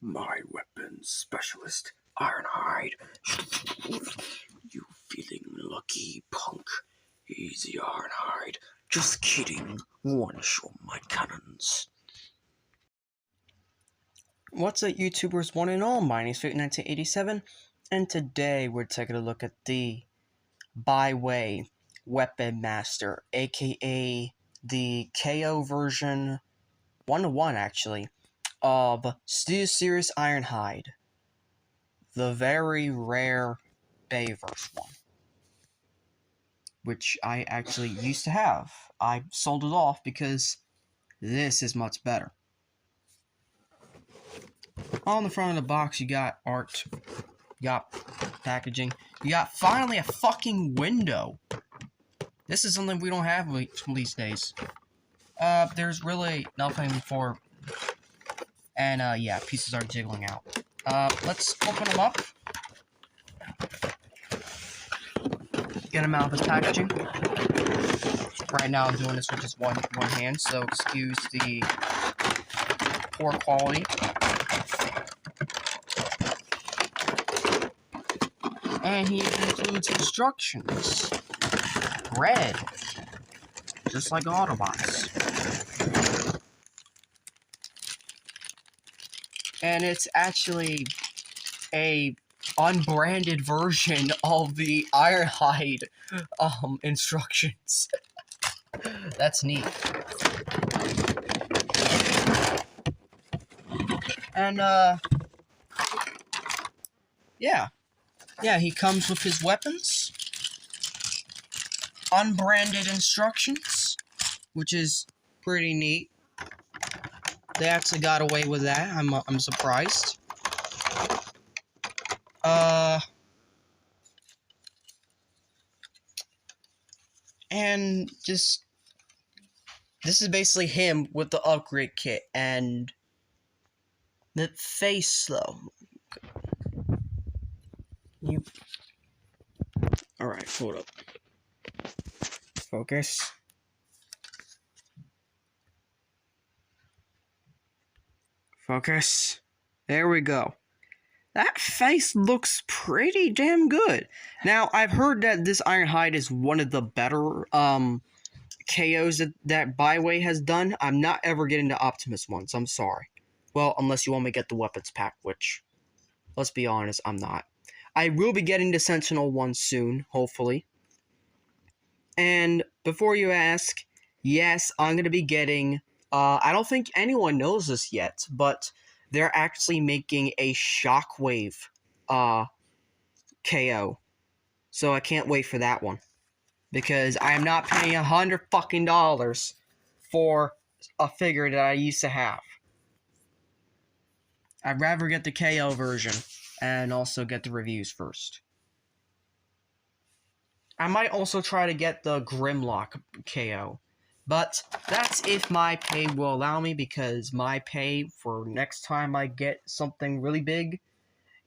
My weapons specialist, Ironhide. You feeling lucky, punk? Easy, Ironhide. Just kidding. Wanna show my cannons. What's up, YouTubers one and all? My name is 1987, and today we're taking a look at the Baiwei Weapon Master, aka the KO version 1-to-1 actually, of Studio Series Ironhide, the very rare Baiwei one, which I actually used to have. I sold it off because this is much better. On the front of the box, you got art, you got packaging, you got finally a fucking window. This is something we don't have these days. There's really nothing for, and yeah, pieces are jiggling out. Let's open them up. Get them out of the packaging. Right now I'm doing this with just one hand, so excuse the poor quality. And he includes instructions. Red. Just like Autobots. And it's actually a unbranded version of the Ironhide instructions. That's neat. And yeah, he comes with his weapons, unbranded instructions, which is pretty neat. They actually got away with that. I'm surprised. And just this is basically him with the upgrade kit and the face though. Alright, hold up. Focus. Focus. There we go. That face looks pretty damn good. Now, I've heard that this Ironhide is one of the better KOs that Baiwei has done. I'm not ever getting the Optimus ones, I'm sorry. Well, unless you want me to get the weapons pack, which, let's be honest, I'm not. I will be getting the Sentinel one soon, hopefully. And before you ask, yes, I'm going to be getting, I don't think anyone knows this yet, but they're actually making a Shockwave KO. So I can't wait for that one. Because I am not paying $100 for a figure that I used to have. I'd rather get the KO version and also get the reviews first. I might also try to get the Grimlock KO. But that's if my pay will allow me, because my pay for next time I get something really big,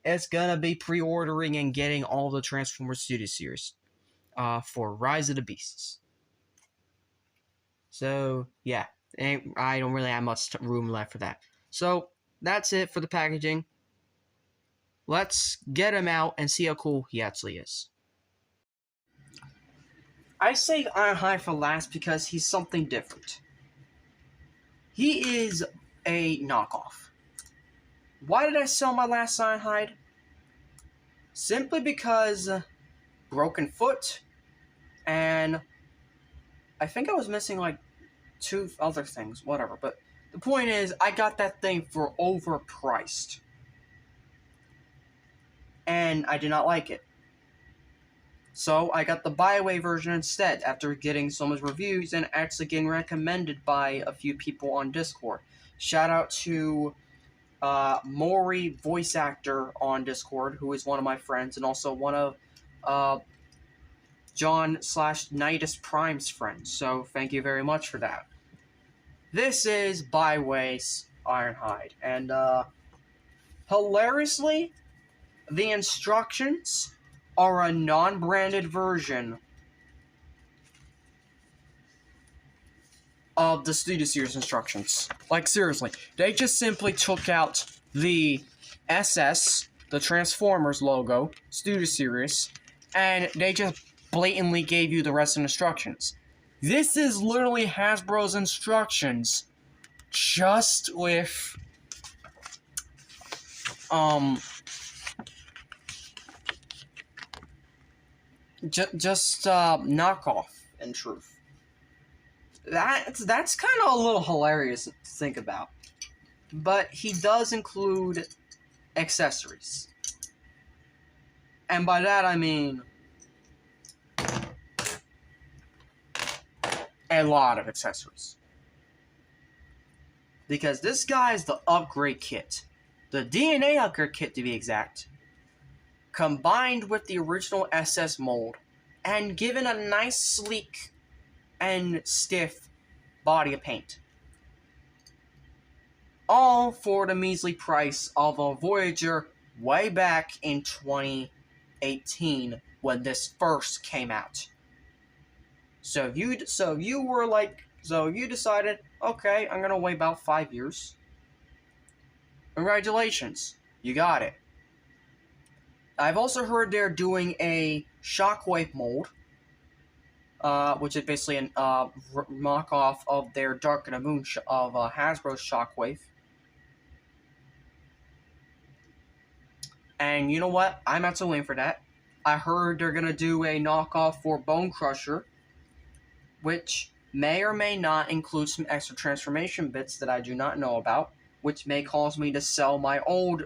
it's gonna be pre-ordering and getting all the Transformers Studio Series for Rise of the Beasts. So, yeah, I don't really have much room left for that. So, that's it for the packaging. Let's get him out and see how cool he actually is. I say Ironhide for last because he's something different. He is a knockoff. Why did I sell my last Ironhide? Simply because broken foot, and I think I was missing like 2 other things, whatever. But the point is, I got that thing for overpriced. And I did not like it. So I got the Baiwei version instead, after getting so much reviews and actually getting recommended by a few people on Discord. Shout out to Maury, voice actor on Discord, who is one of my friends, and also one of John/Nidus Prime's friends. So thank you very much for that. This is Baiwei's Ironhide, and hilariously, the instructions are a non-branded version of the Studio Series instructions. Like, seriously, they just simply took out the SS, the Transformers logo, Studio Series, and they just blatantly gave you the rest of the instructions. This is literally Hasbro's instructions, just with just knockoff. In truth, that's kind of a little hilarious to think about. But he does include accessories, and by that I mean a lot of accessories. Because this guy is the upgrade kit. The DNA upgrade kit, to be exact. Combined with the original SS mold. And given a nice, sleek, and stiff body of paint. All for the measly price of a Voyager way back in 2018 when this first came out. So you decided, okay, I'm gonna wait about 5 years. Congratulations, you got it. I've also heard they're doing a Shockwave mold, which is basically a knockoff of their Dark of the Moon of Hasbro's Shockwave. And you know what? I'm absolutely in for that. I heard they're gonna do a knockoff for Bone Crusher, which may or may not include some extra transformation bits that I do not know about, which may cause me to sell my old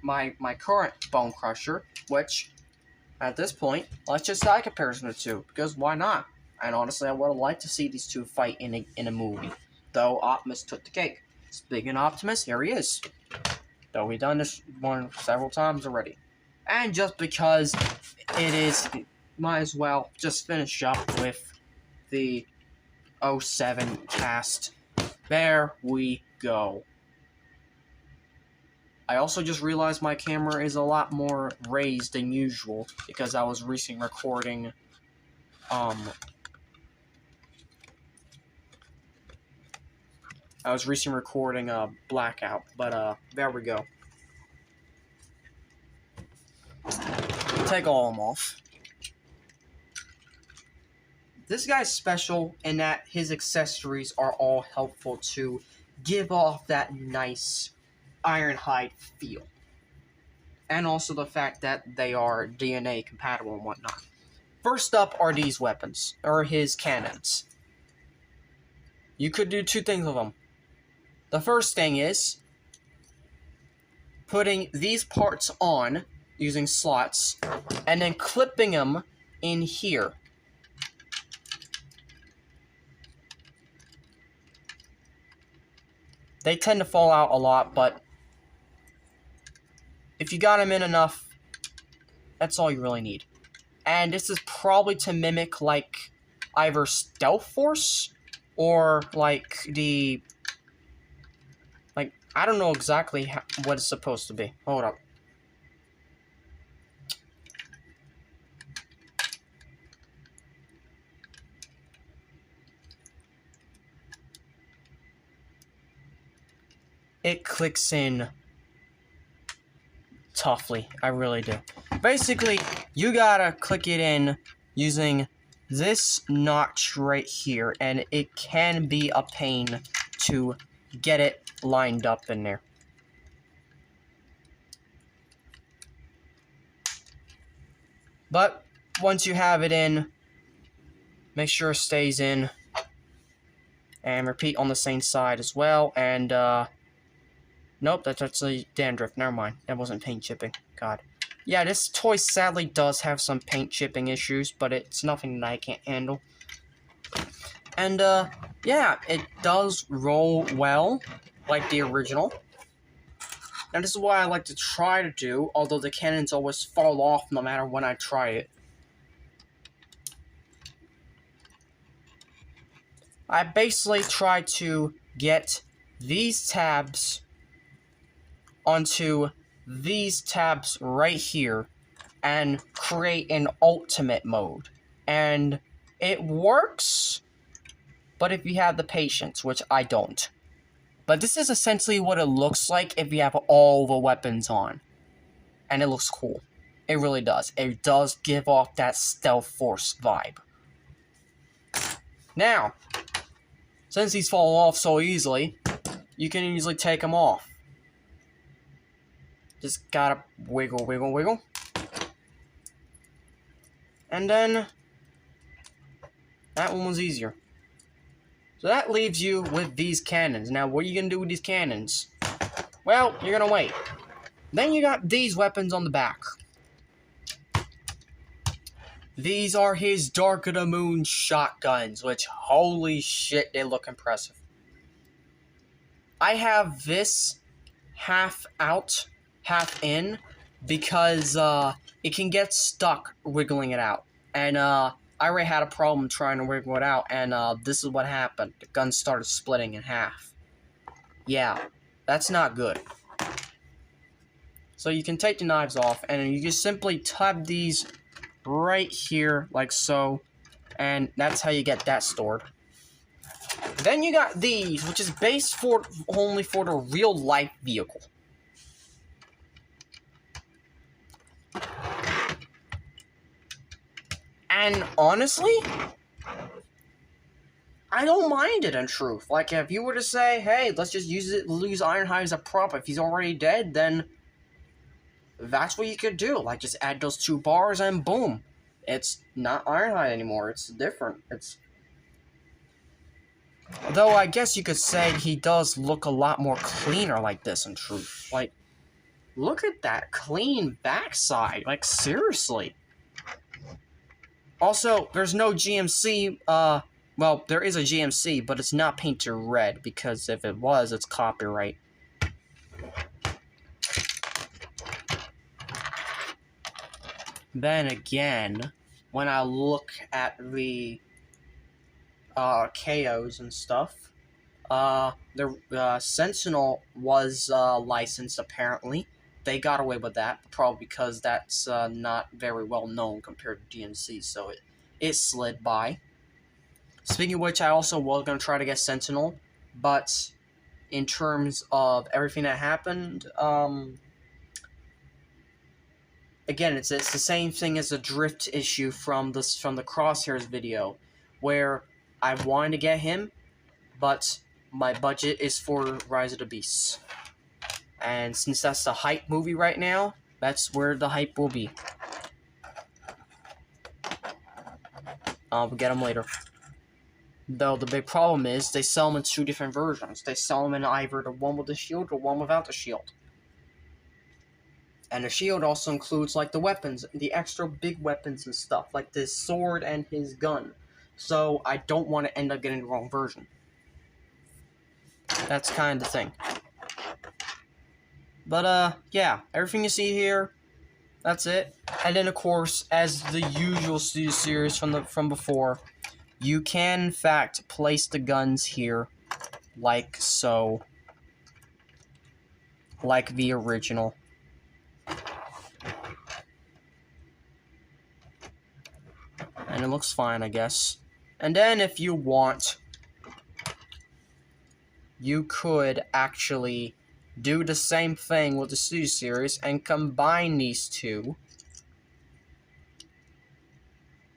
my current Bone Crusher, which at this point, let's just die comparison the two, because why not? And honestly, I would have liked to see these two fight in a movie, though Optimus took the cake. Speaking of Optimus, here he is. Though we've done this one several times already. And just because it is, might as well just finish up with the 07 cast. There we go. I also just realized my camera is a lot more raised than usual because I was recently recording Blackout, but there we go. Take all of them off. This guy's special in that his accessories are all helpful to give off that nice Ironhide feel. And also the fact that they are DNA compatible and whatnot. First up are these weapons, or his cannons. You could do two things with them. The first thing is putting these parts on using slots and then clipping them in here. They tend to fall out a lot, but if you got them in enough, that's all you really need. And this is probably to mimic, like, either Stealth Force or, like, the... Like, I don't know exactly what it's supposed to be. Hold up. It clicks in toughly. I really do. Basically, you gotta click it in using this notch right here, and it can be a pain to get it lined up in there. But once you have it in, make sure it stays in, and repeat on the same side as well, and nope, that's actually dandruff. Never mind. That wasn't paint chipping. God. Yeah, this toy sadly does have some paint chipping issues, but it's nothing that I can't handle. And, yeah, it does roll well, like the original. Now, this is what I like to try to do, although the cannons always fall off no matter when I try it. I basically try to get these tabs onto these tabs right here and create an ultimate mode. And it works, but if you have the patience, which I don't. But this is essentially what it looks like if you have all the weapons on. And it looks cool. It really does. It does give off that Stealth Force vibe. Now, since these fall off so easily, you can easily take them off. Just gotta wiggle, wiggle, wiggle. And then, that one was easier. So that leaves you with these cannons. Now, what are you gonna do with these cannons? Well, you're gonna wait. Then you got these weapons on the back. These are his Dark of the Moon shotguns, which, holy shit, they look impressive. I have this half out, half in, because it can get stuck wiggling it out. And I already had a problem trying to wiggle it out, and this is what happened. The gun started splitting in half. Yeah, that's not good. So you can take the knives off, and you just simply tap these right here, like so, and that's how you get that stored. Then you got these, which is based for only for the real-life vehicle. And honestly, I don't mind it in truth. Like, if you were to say, hey, let's just use Ironhide as a prop, if he's already dead, then that's what you could do. Like, just add those 2 bars and boom. It's not Ironhide anymore. It's different. Though I guess you could say he does look a lot more cleaner like this in truth. Like, look at that clean backside. Like, seriously. Also, there's no GMC, well, there is a GMC, but it's not painted red, because if it was, it's copyright. Then again, when I look at the KOs and stuff, the Sentinel was licensed, apparently. They got away with that, probably because that's not very well known compared to DMC, so it slid by. Speaking of which, I also was going to try to get Sentinel, but in terms of everything that happened, again, it's the same thing as the drift issue from the Crosshairs video, where I wanted to get him, but my budget is for Rise of the Beasts. And since that's the hype movie right now, that's where the hype will be. We'll get them later. Though the big problem is, they sell them in 2 different versions. They sell them in either the one with the shield or one without the shield. And the shield also includes, like, the weapons, the extra big weapons and stuff, like this sword and his gun. So I don't want to end up getting the wrong version. That's kind of the thing. But, yeah, everything you see here, that's it. And then, of course, as the usual series from before, you can, in fact, place the guns here, like so. Like the original. And it looks fine, I guess. And then, if you want, you could actually do the same thing with the Studio Series and combine these 2.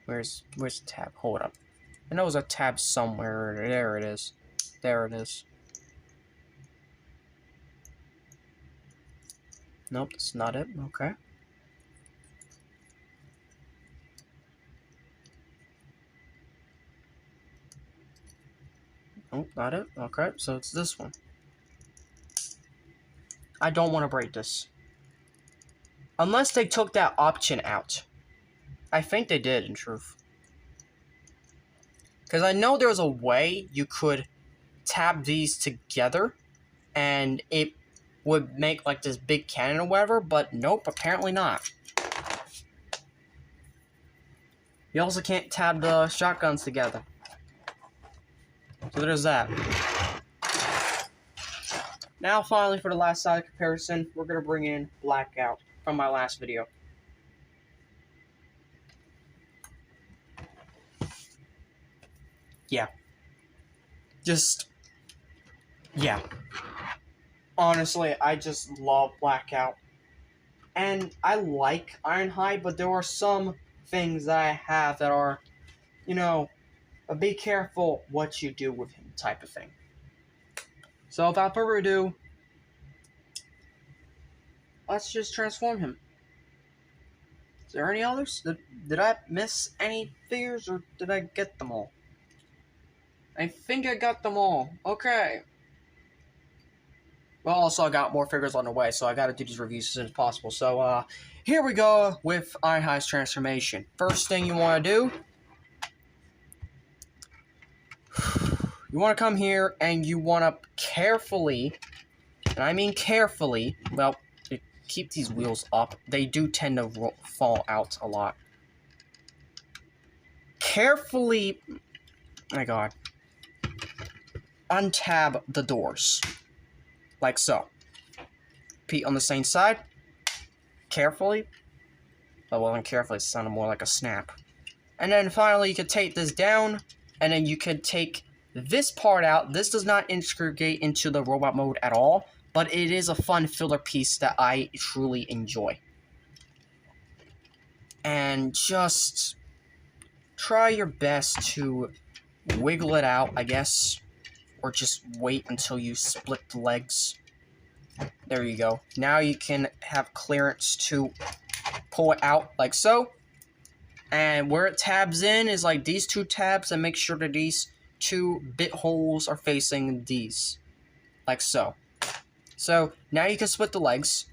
Where's the tab? Hold up. I know there's a tab somewhere. There it is. There it is. Nope, that's not it. Okay. Nope, not it. Okay, so it's this one. I don't want to break this. Unless they took that option out. I think they did, in truth. Because I know there's a way you could tab these together, and it would make, like, this big cannon or whatever, but nope, apparently not. You also can't tab the shotguns together. So there's that. Now, finally, for the last side comparison, we're going to bring in Blackout from my last video. Yeah. Just Yeah. Honestly, I just love Blackout. And I like Ironhide, but there are some things that I have that are, be careful what you do with him type of thing. So without further ado, let's just transform him. Is there any others? Did I miss any figures, or did I get them all? I think I got them all. Okay. Well, also I got more figures on the way, so I gotta do these reviews as soon as possible. So, here we go with Ironhide's transformation. First thing you want to do, you want to come here and you want to carefully, and I mean carefully, well, keep these wheels up. They do tend to fall out a lot. Carefully, oh my god, untab the doors. Like so. Repeat on the same side. Carefully. Oh, well, carefully, it sounded more like a snap. And then finally, you could take this down, and then you could take this part out. This does not integrate into the robot mode at all, but it is a fun filler piece that I truly enjoy. And just try your best to wiggle it out, I guess, or just wait until you split the legs. There you go. Now you can have clearance to pull it out like so. And where it tabs in is like these two tabs, and make sure that these two bit holes are facing these. Like so. So now you can split the legs.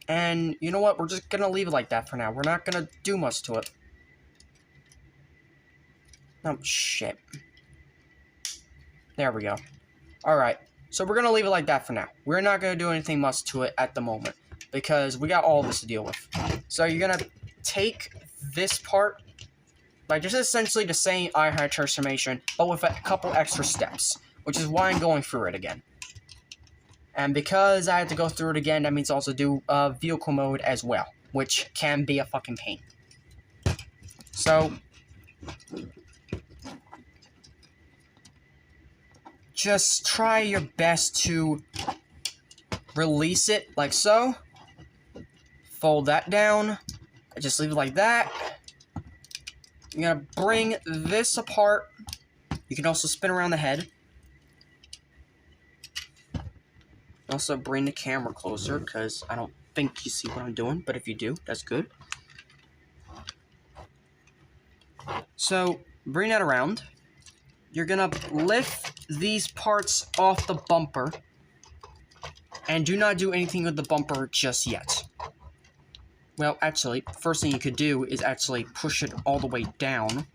And you know what? We're just gonna leave it like that for now. We're not gonna do much to it. Oh, shit. There we go. Alright. So we're gonna leave it like that for now. We're not gonna do anything much to it at the moment, because we got all this to deal with. So you're gonna take this part, like just essentially the same Ironhide transformation, but with a couple extra steps, which is why I'm going through it again. And because I had to go through it again, that means also do vehicle mode as well, which can be a fucking pain. So just try your best to release it like so. Fold that down. Just leave it like that. You're gonna bring this apart. You can also spin around the head. Also bring the camera closer, because I don't think you see what I'm doing, but if you do, that's good. So, bring that around. You're gonna lift these parts off the bumper, and do not do anything with the bumper just yet. Well, actually, first thing you could do is actually push it all the way down,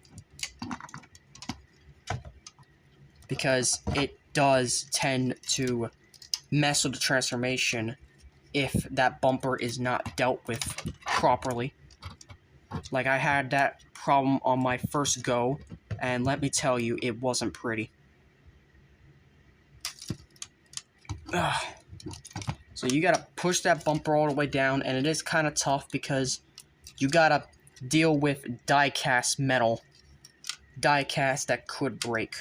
because it does tend to mess with the transformation if that bumper is not dealt with properly. Like, I had that problem on my first go, and let me tell you, it wasn't pretty. Ugh. So you gotta push that bumper all the way down, and it is kind of tough because you gotta deal with die-cast metal. Die-cast that could break.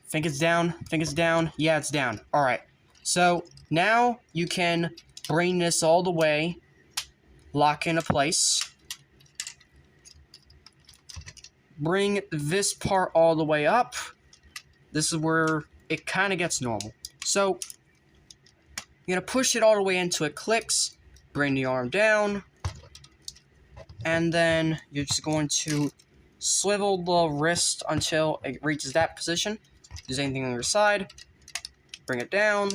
Think it's down? Think it's down? Yeah, it's down. Alright. So, now you can bring this all the way, lock into place. Bring this part all the way up. This is where it kind of gets normal. So, you're going to push it all the way until it clicks. Bring the arm down. And then you're just going to swivel the wrist until it reaches that position. If there's anything on your side, bring it down,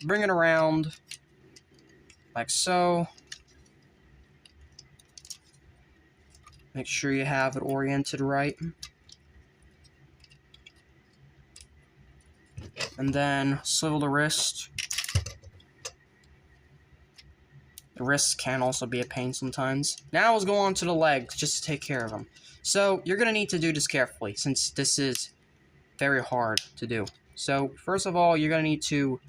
bring it around, like so. Make sure you have it oriented right. And then swivel the wrist. The wrists can also be a pain sometimes. Now let's go on to the legs, just to take care of them. So, you're going to need to do this carefully, since this is very hard to do. So, first of all, you're going to need to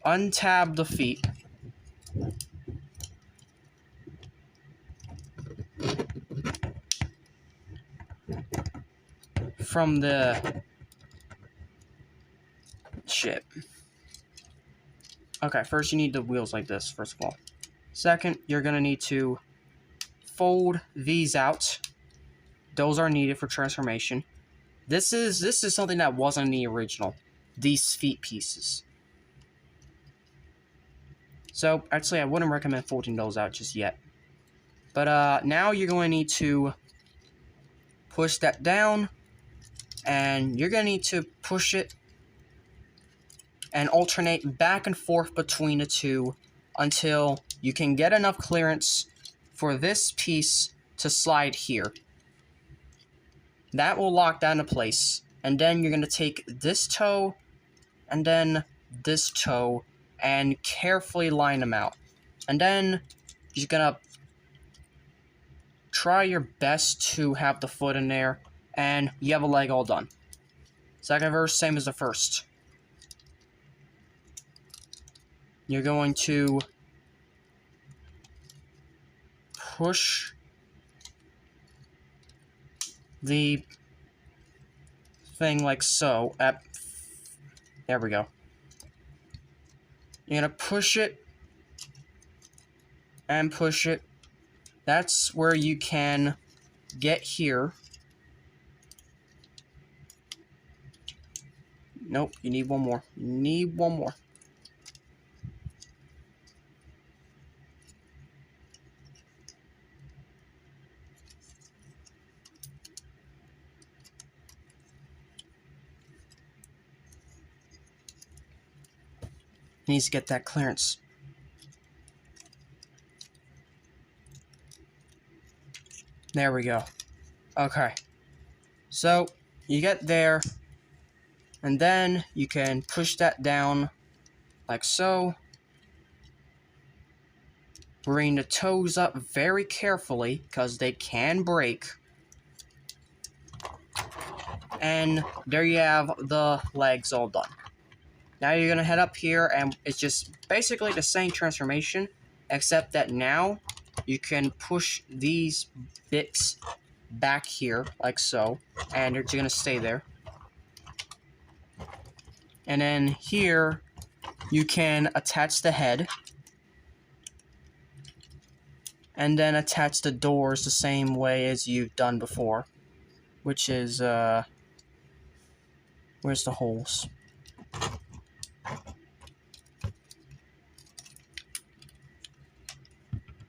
untab the feet. From the ship. Okay, first you need the wheels like this, first of all. Second, you're gonna need to fold these out. Those are needed for transformation. This is something that wasn't in the original. These feet pieces. So, actually, I wouldn't recommend folding those out just yet. But, now you're going to need to push that down. And you're going to need to push it and alternate back and forth between the two until you can get enough clearance for this piece to slide here. That will lock down in place. And then you're going to take this toe and then this toe and carefully line them out. And then you're going to try your best to have the foot in there, and you have a leg all done. Second verse, same as the first. You're going to push the thing like so. There we go. You're going to push it and push it. That's where you can get here. Nope, you need one more. You need one more. Needs to get that clearance. There we go. Okay. So, you get there, and then you can push that down like so. Bring the toes up very carefully, because they can break. And there you have the legs all done. Now you're going to head up here, and it's just basically the same transformation, except that now you can push these bits back here, like so, and they're going to stay there. And then here, you can attach the head, and then attach the doors the same way as you've done before, which is, where's the holes?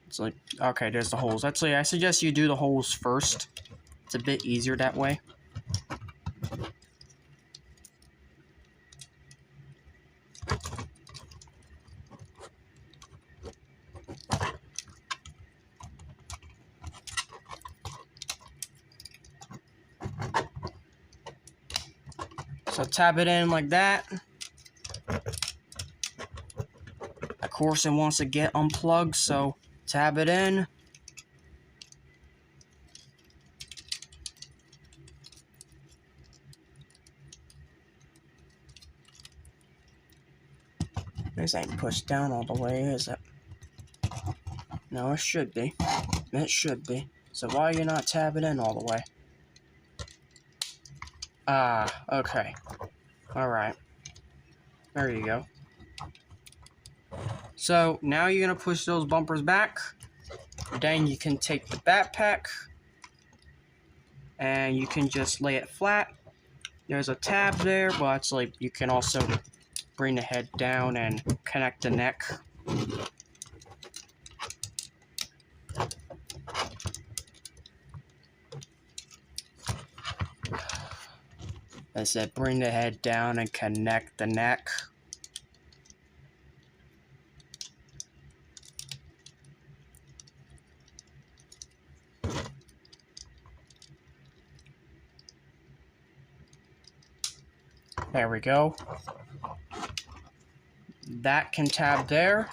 It's like, okay, there's the holes. Actually, I suggest you do the holes first. It's a bit easier that way. So tab it in like that. Of course, it wants to get unplugged, so tab it in. This ain't pushed down all the way, is it? No, it should be. It should be. So why are you not tabbing in all the way? Ah, okay. Alright. There you go. So, now you're going to push those bumpers back. Then you can take the backpack. And you can just lay it flat. There's a tab there, but actually you can also bring the head down and connect the neck. I said bring the head down and connect the neck. There we go. That can tab there.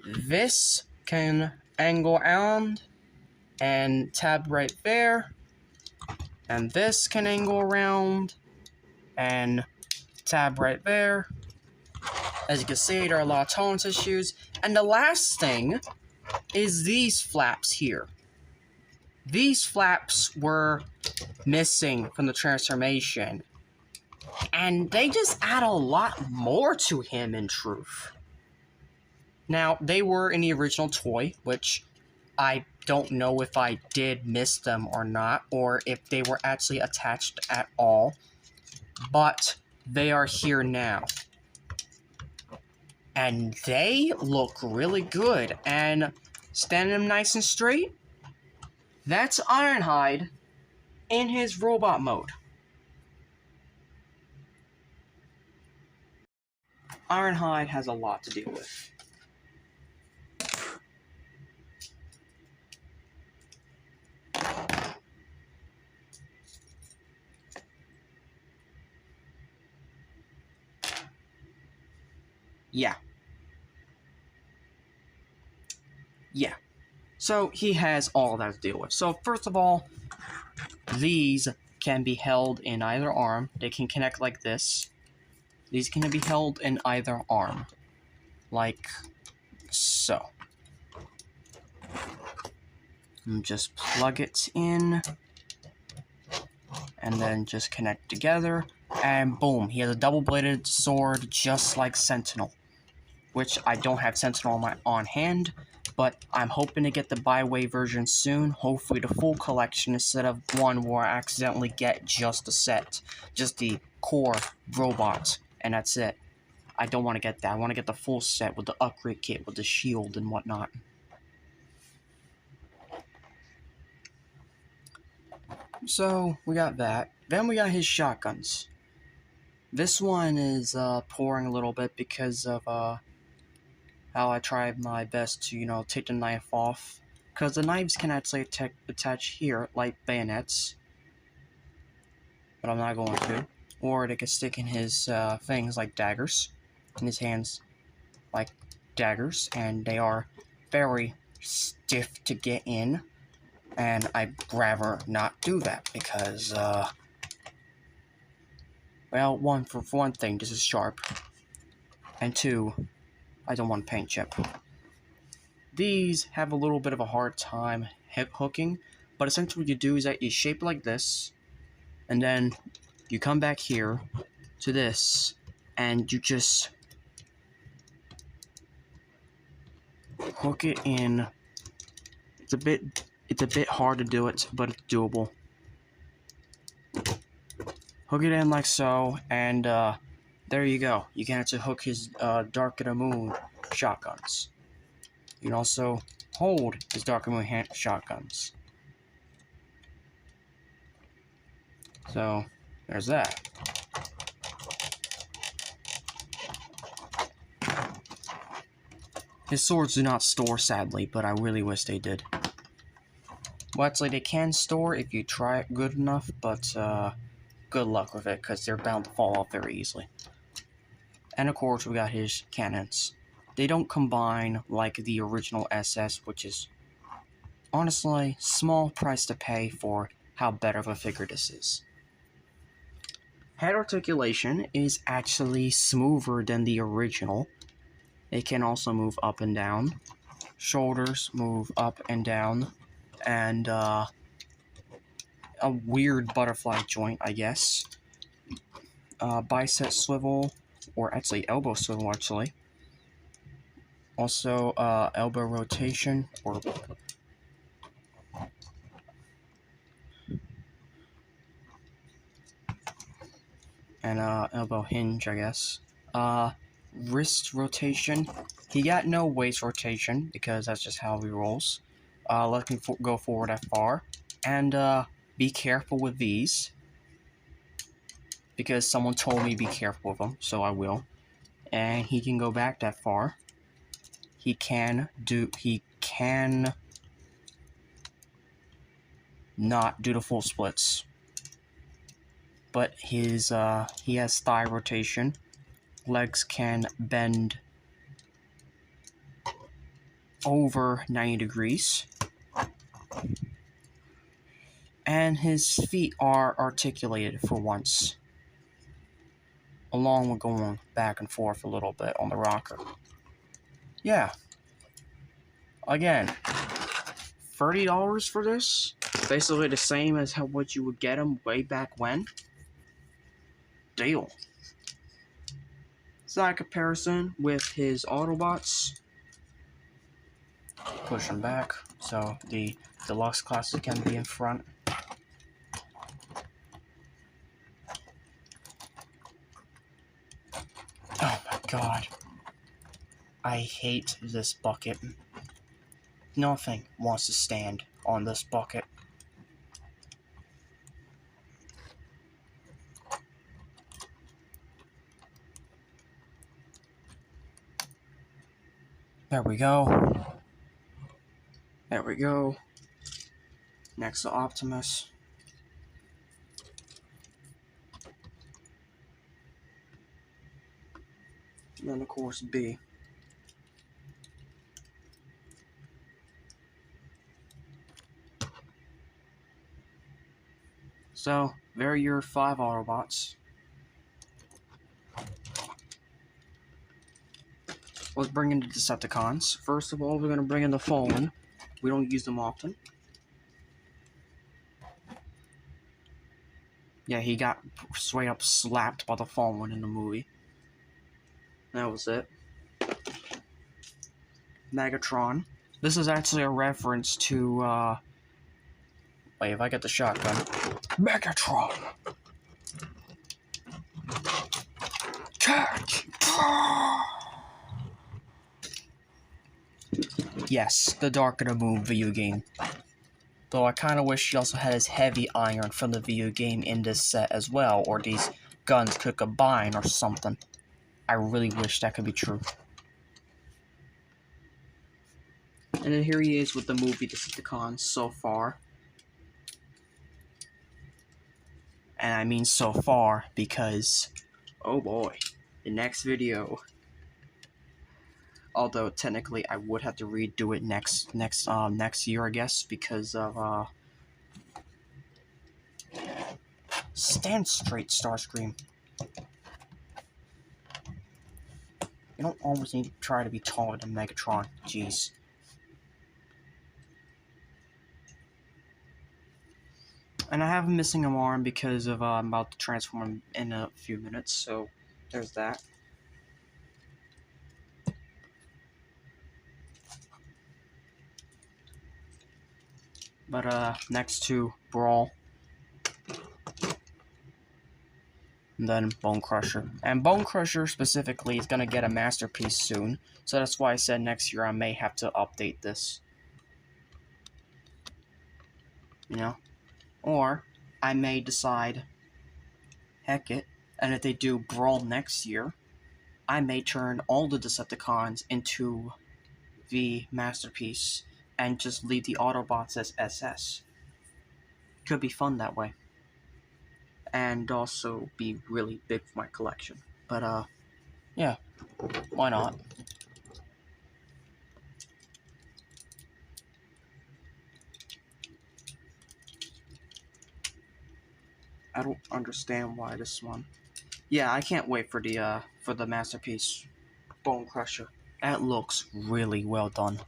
This can angle around and tab right there. And this can angle around and tab right there. As you can see, there are a lot of tolerance issues. And the last thing is these flaps here. These flaps were missing from the transformation. And they just add a lot more to him, in truth. Now, they were in the original toy, which I don't know if I did miss them or not, or if they were actually attached at all. But they are here now. And they look really good. And standing them nice and straight, that's Ironhide in his robot mode. Ironhide has a lot to deal with. Yeah. So he has all that to deal with. So first of all, these can be held in either arm. They can connect like this. These can be held in either arm. Like so. And just plug it in. And then just connect together. And boom, he has a double-bladed sword just like Sentinel. Which I don't have Sentinel on hand. But I'm hoping to get the Baiwei version soon. Hopefully the full collection instead of one where I accidentally get just the set. Just the core robot. And that's it. I don't want to get that. I want to get the full set with the upgrade kit, with the shield and whatnot. So, we got that. Then we got his shotguns. This one is pouring a little bit because of how I tried my best to, take the knife off. Because the knives can actually attach here, like bayonets. But I'm not going to. Or they can stick in his things like daggers. In his hands like daggers. And they are very stiff to get in. And I'd rather not do that because, well, for one thing, this is sharp. And two, I don't want paint chip. These have a little bit of a hard time hooking, but essentially what you do is that you shape it like this, and then you come back here to this, and you just hook it in. It's a bit hard to do it, but it's doable. Hook it in like so, and there you go. You can actually hook his Dark of the Moon shotguns. You can also hold his Dark of the Moon shotguns. So, there's that. His swords do not store, sadly, but I really wish they did. Well, actually, they can store if you try it good enough, but good luck with it, because they're bound to fall off very easily. And of course, we got his cannons. They don't combine like the original SS, which is, honestly, small price to pay for how better of a figure this is. Head articulation is actually smoother than the original. It can also move up and down. Shoulders move up and down. And a weird butterfly joint, I guess. Bicep swivel, or actually elbow swivel, actually. Also, elbow rotation, or and elbow hinge, I guess. Wrist rotation. He got no waist rotation because that's just how he rolls. Let him go forward that far, and be careful with these because someone told me be careful with them, so I will. And he can go back that far. He can not do the full splits. But he has thigh rotation. Legs can bend over 90 degrees. And his feet are articulated for once. along with going back and forth a little bit on the rocker. Yeah. Again, $30 for this? Basically the same as what you would get them way back when. Deal. Side comparison with his Autobots. Push them back so the deluxe classes can be in front. Oh my god. I hate this bucket. Nothing wants to stand on this bucket. There we go. There we go. Next to Optimus. And then of course B. So, there are your 5 Autobots. Let's bring in the Decepticons. First of all, we're going to bring in the Fallen. We don't use them often. Yeah, he got straight up slapped by the Fallen in the movie. That was it. Megatron. This is actually a reference to, wait, if I get the shotgun. Megatron! Catch! Yes, the Dark of the Moon video game. Though I kinda wish he also had his heavy iron from the video game in this set as well, or these guns could combine or something. I really wish that could be true. And then here he is with the movie Decepticons so far. And I mean so far because, oh boy, the next video. Although technically I would have to redo it next year, I guess, because of stand straight, Starscream. You don't always need to try to be taller than Megatron. Jeez. And I have him missing an arm because of I'm about to transform him in a few minutes, so there's that. But next to Brawl. And then Bone Crusher. And Bone Crusher specifically is going to get a masterpiece soon. So that's why I said next year I may have to update this. You know? Or I may decide, heck it, and if they do Brawl next year, I may turn all the Decepticons into the masterpiece and just leave the Autobots as SS. Could be fun that way. And also be really big for my collection. But, yeah, why not? I don't understand why this one. Yeah, I can't wait for the masterpiece Bone Crusher. That looks really well done.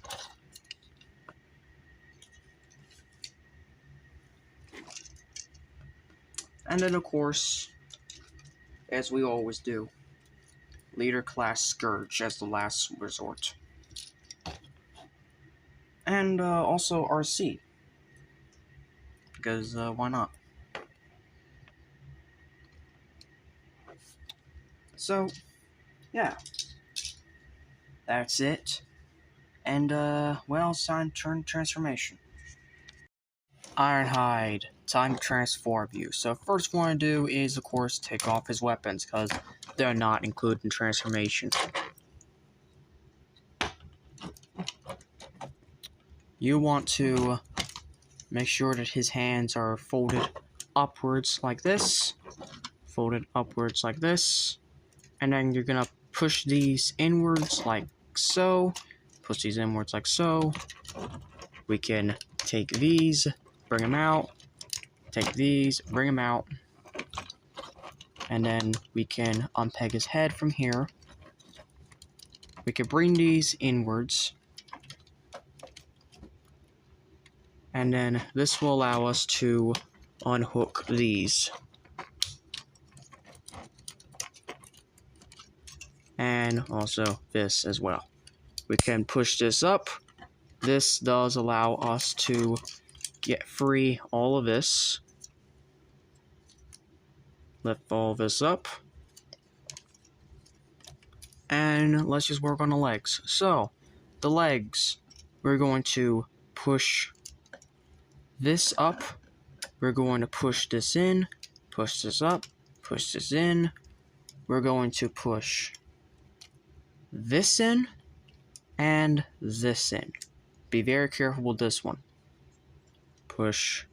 And then, of course, as we always do, Leader Class Scourge as the last resort. And also RC. Because why not? So, yeah. That's it. And, well, it's time to turn transformation. Ironhide. Time to transform you. So first what I want to do is, of course, take off his weapons, because they're not included in transformation. You want to make sure that his hands are folded upwards like this. Folded upwards like this. And then you're going to push these inwards like so. Push these inwards like so. We can take these, bring them out. Take these, bring them out. And then we can unpeg his head from here. We can bring these inwards. And then this will allow us to unhook these. And also this as well. We can push this up. This does allow us to get free all of this. Lift all this up. And let's just work on the legs. So, the legs, we're going to push this up. We're going to push this in, push this up, push this in. We're going to push this in and this in. Be very careful with this one. Push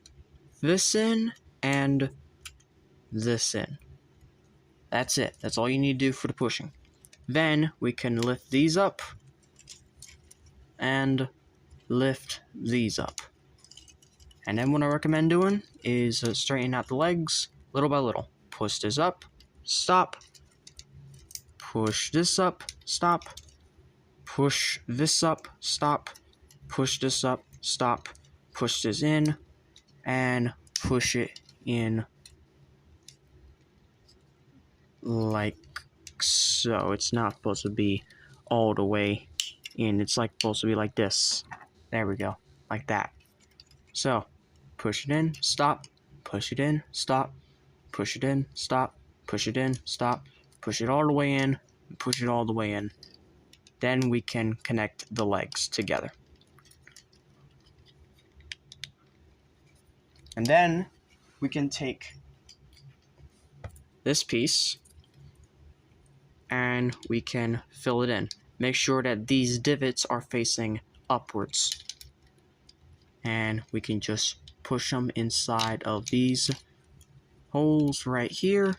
this in and this in. That's it. That's all you need to do for the pushing. Then we can lift these up and lift these up. And then what I recommend doing is straightening out the legs little by little. Push this up, stop. Push this up, stop. Push this up, stop. Push this up, stop. Push this in, and push it in like so. It's not supposed to be all the way in. It's like supposed to be like this. There we go. Like that. So, push it in, stop. Push it in, stop. Push it in, stop. Push it in, stop. Push it all the way in. Push it all the way in. Then we can connect the legs together. And then we can take this piece and we can fill it in. Make sure that these divots are facing upwards. And we can just push them inside of these holes right here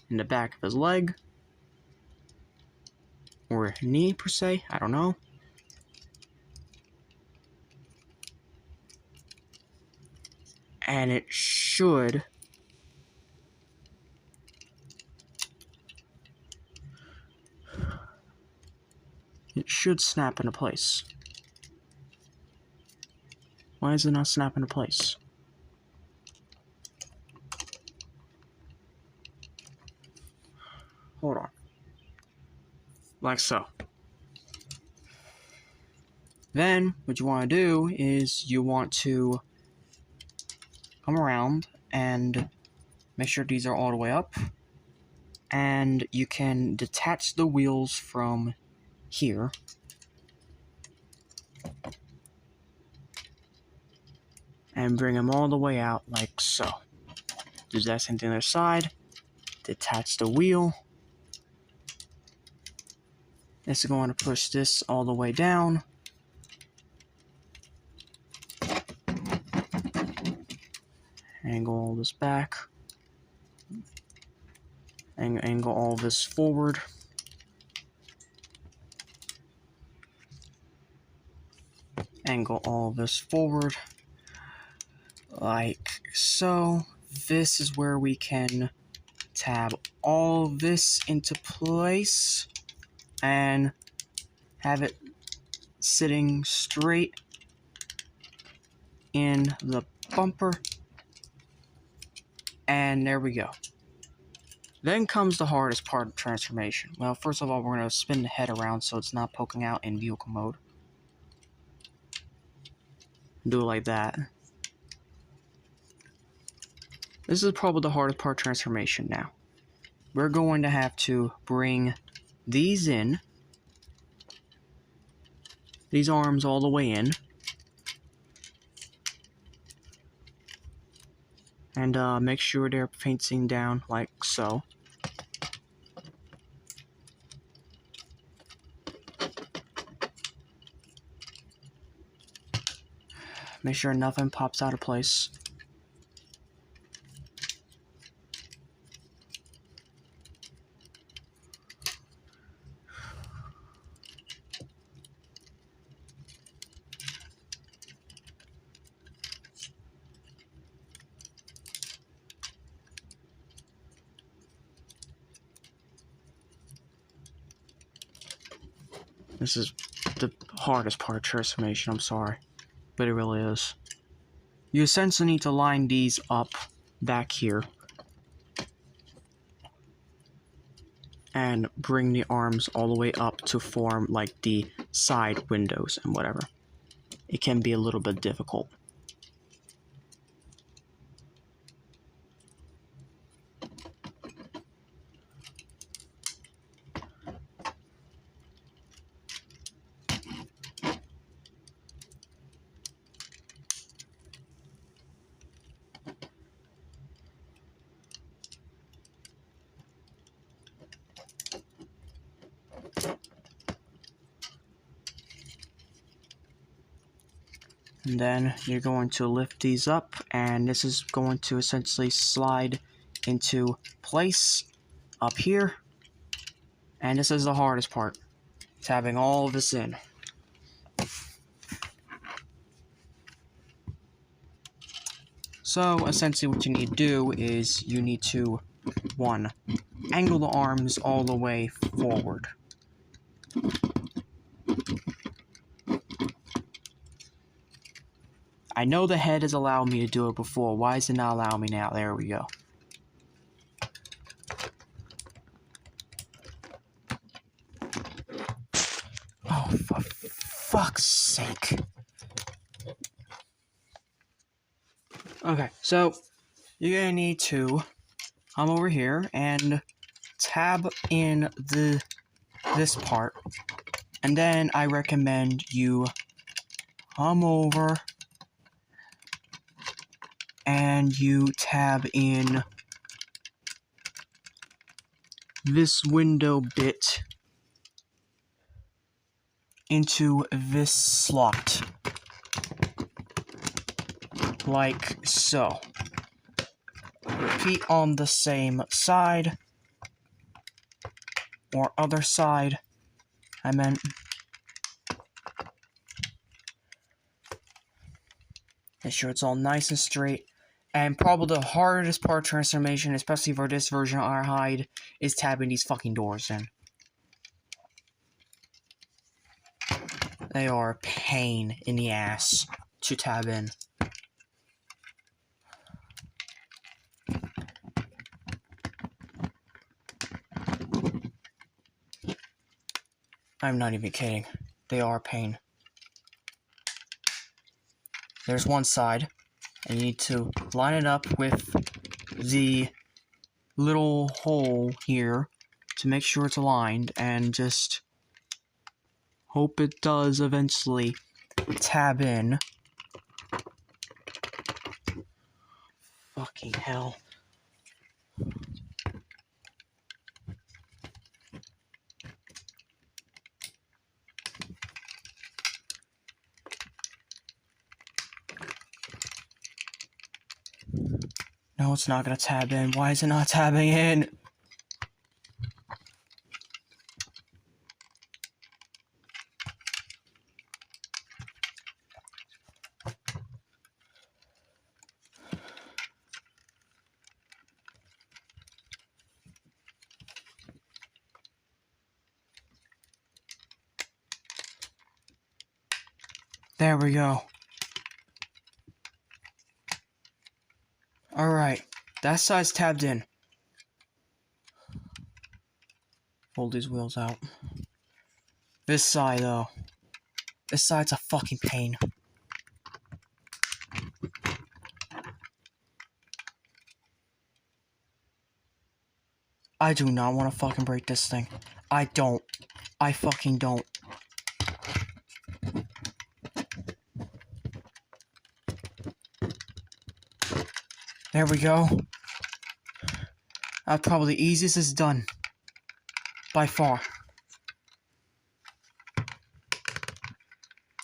in the back of his leg. Or knee, per se. I don't know. And it should snap into place. Why is it not snapping into place? Hold on. Like so. Then, what you want to do is you want to come around and make sure these are all the way up. And you can detach the wheels from here. And bring them all the way out like so. Do that same thing on the other side. Detach the wheel. This is going to push this all the way down. Angle all this back. Angle all this forward. Angle all this forward. Like so. This is where we can tab all this into place and have it sitting straight in the bumper. And there we go. Then comes the hardest part of transformation. Well, first of all, we're going to spin the head around so it's not poking out in vehicle mode. Do it like that. This is probably the hardest part of transformation now. We're going to have to bring these in. These arms all the way in. And make sure they're facing down like so. Make sure nothing pops out of place. This is the hardest part of transformation, I'm sorry. But it really is. You essentially need to line these up back here. And bring the arms all the way up to form like the side windows and whatever. It can be a little bit difficult. And then you're going to lift these up, and this is going to essentially slide into place up here. And this is the hardest part, tabbing all of this in. So essentially what you need to do is you need to, 1, angle the arms all the way forward. I know the head has allowed me to do it before. Why is it not allowing me now? There we go. Oh, for fuck's sake. Okay, so you're gonna need to come over here and tab in this part. And then I recommend you come over and you tab in this window bit into this slot. Like so. Repeat on the same side. Or other side. I meant. Make sure it's all nice and straight. And probably the hardest part of transformation, especially for this version of Ironhide, is tabbing these fucking doors in. They are a pain in the ass to tab in. I'm not even kidding. They are a pain. There's one side, and you need to line it up with the little hole here to make sure it's aligned, and just hope it does eventually tab in. Fucking hell. No, it's not gonna tab in. Why is it not tabbing in? There we go. Alright, that side's tabbed in. Fold these wheels out. This side, though. This side's a fucking pain. I do not want to fucking break this thing. I don't. I fucking don't. There we go. That's probably the easiest it's done. By far.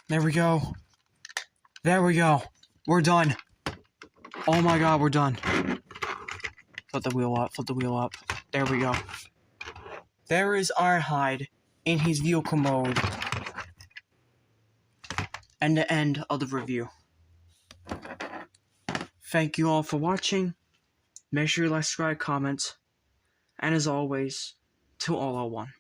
There we go. There we go. We're done. Oh my god, we're done. Flip the wheel up, flip the wheel up. There we go. There is Ironhide in his vehicle mode. And the end of the review. Thank you all for watching. Make sure you like, subscribe, comment. And as always, to all are one.